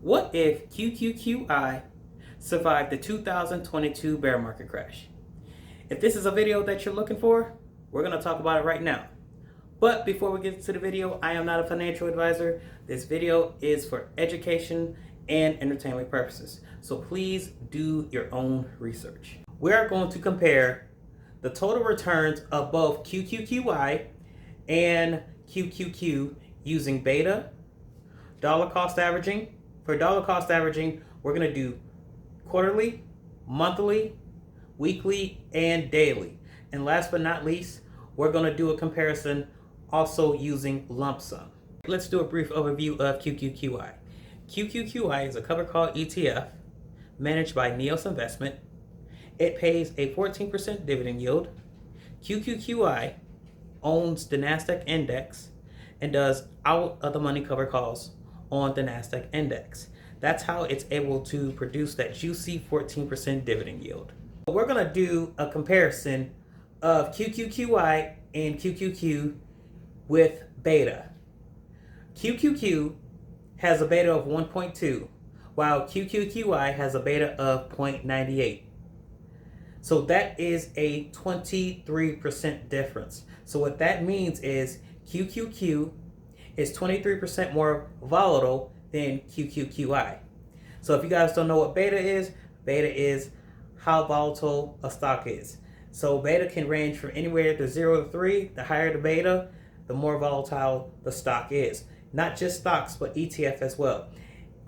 What if QQQI survived the 2022 bear market crash? If this is a video that you're looking for, we're going to talk about it right now. But before we get to the video, I am not a financial advisor. This video is for education and entertainment purposes. So please do your own research. We are going to compare the total returns of both QQQI and QQQ using beta, dollar cost averaging. For dollar cost averaging, we're going to do quarterly, monthly, weekly, and daily. And last but not least, we're going to do a comparison also using lump sum. Let's do a brief overview of QQQI. QQQI is a covered call ETF managed by Neos Investment. It pays a 14% dividend yield. QQQI owns the NASDAQ index and does out of the money covered calls on the NASDAQ index. That's how it's able to produce that juicy 14% dividend yield. We're going to do a comparison of QQQI and QQQ with beta. QQQ has a beta of 1.2, while QQQI has a beta of 0.98. So that is a 23% difference. So what that means is QQQ is 23% more volatile than QQQI. So if you guys don't know what beta is how volatile a stock is. So beta can range from anywhere to 0 to 3. The higher the beta, the more volatile the stock is. Not just stocks, but ETF as well.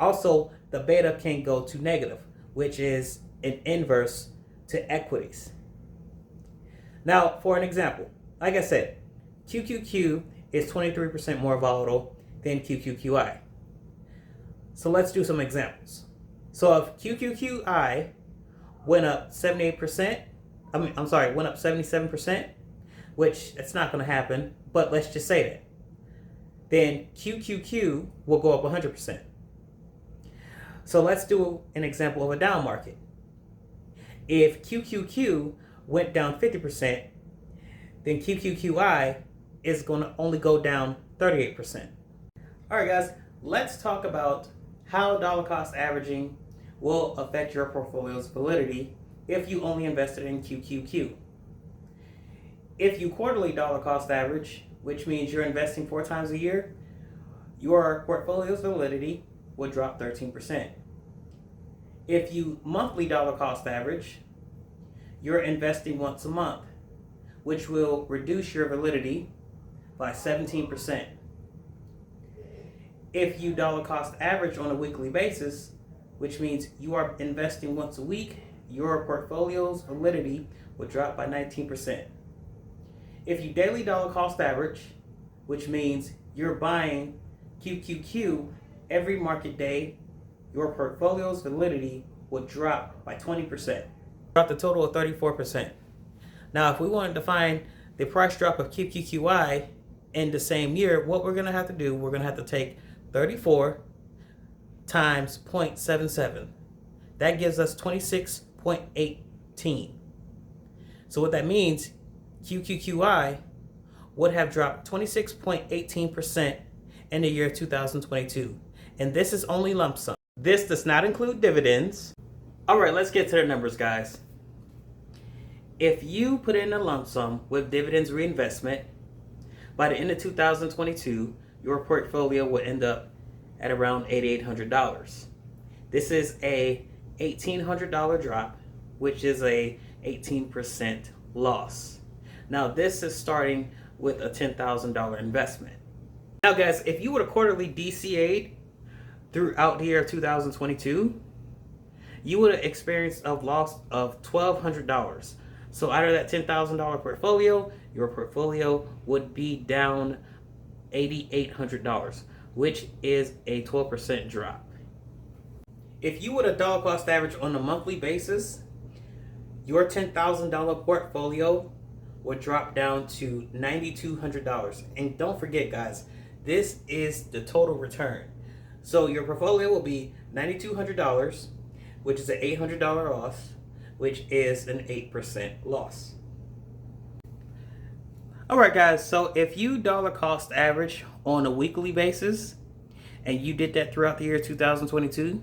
Also, the beta can go to negative, which is an inverse to equities. Now, for an example, like I said, QQQ is 23% more volatile than QQQI. So let's do some examples. So if QQQI went up 77%, which it's not going to happen, but let's just say that, then QQQ will go up 100%. So let's do an example of a down market. If QQQ went down 50%, then QQQI is going to only go down 38%. All right, guys, let's talk about how dollar cost averaging will affect your portfolio's validity if you only invested in QQQ. If you quarterly dollar cost average, which means you're investing 4 times a year, your portfolio's validity will drop 13%. If you monthly dollar cost average, you're investing once a month, which will reduce your validity by 17%. If you dollar cost average on a weekly basis, which means you are investing once a week, your portfolio's validity will drop by 19%. If you daily dollar cost average, which means you're buying QQQ every market day, your portfolio's validity will drop by 20%. Drop the total of 34%. Now, if we wanted to find the price drop of QQQI in the same year, what we're going to have to do, we're going to have to take 34 times 0.77. That gives us 26.18. So what that means, QQQI would have dropped 26.18% in the year 2022. And this is only lump sum. This does not include dividends. All right, let's get to the numbers, guys. If you put in a lump sum with dividends reinvestment, by the end of 2022, your portfolio will end up at around $8,800. This is a $1,800 drop, which is a 18% loss. Now, this is starting with a $10,000 investment. Now, guys, if you would have quarterly DCA'd throughout the year of 2022, you would have experienced a loss of $1,200. So out of that $10,000 portfolio, your portfolio would be down $8,800, which is a 12% drop. If you would have dollar cost average on a monthly basis, your $10,000 portfolio would drop down to $9,200. And don't forget, guys, this is the total return. So your portfolio will be $9,200, which is an $800 loss, which is an 8% loss. All right, guys, so if you dollar cost average on a weekly basis and you did that throughout the year 2022,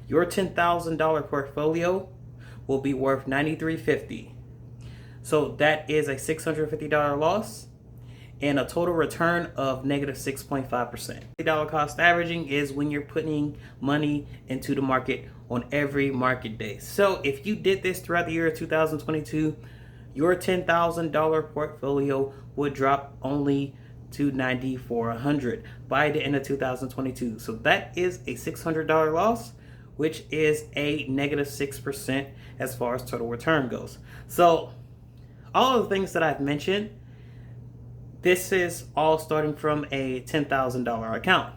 your $10,000 portfolio will be worth $93.50. So that is a $650 loss and a total return of negative 6.5%. $50 cost averaging is when you're putting money into the market on every market day. So if you did this throughout the year 2022, your $10,000 portfolio would drop only to $9,400 by the end of 2022. So that is a $600 loss, which is a negative 6% as far as total return goes. So all of the things that I've mentioned, this is all starting from a $10,000 account.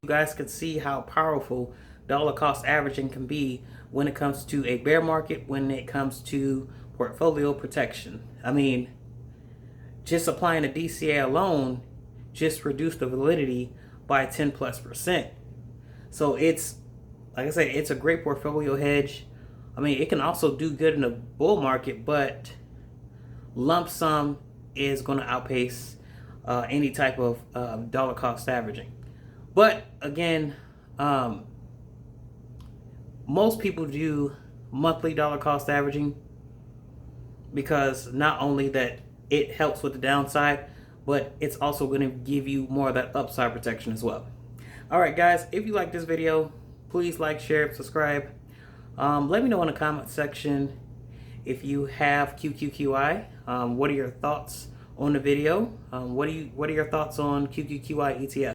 You guys can see how powerful dollar cost averaging can be when it comes to a bear market, when it comes to portfolio protection. I mean, just applying a DCA alone just reduced the validity by 10+%. So it's, like I said, it's a great portfolio hedge. I mean, it can also do good in a bull market, but lump sum is going to outpace any type of dollar cost averaging. But again, most people do monthly dollar cost averaging because not only that it helps with the downside, but it's also going to give you more of that upside protection as well. All right, guys, if you like this video, please like, share, subscribe. Let me know in the comment section if you have Qqqi. What are your thoughts on the video? What are your thoughts on Qqqi ETF?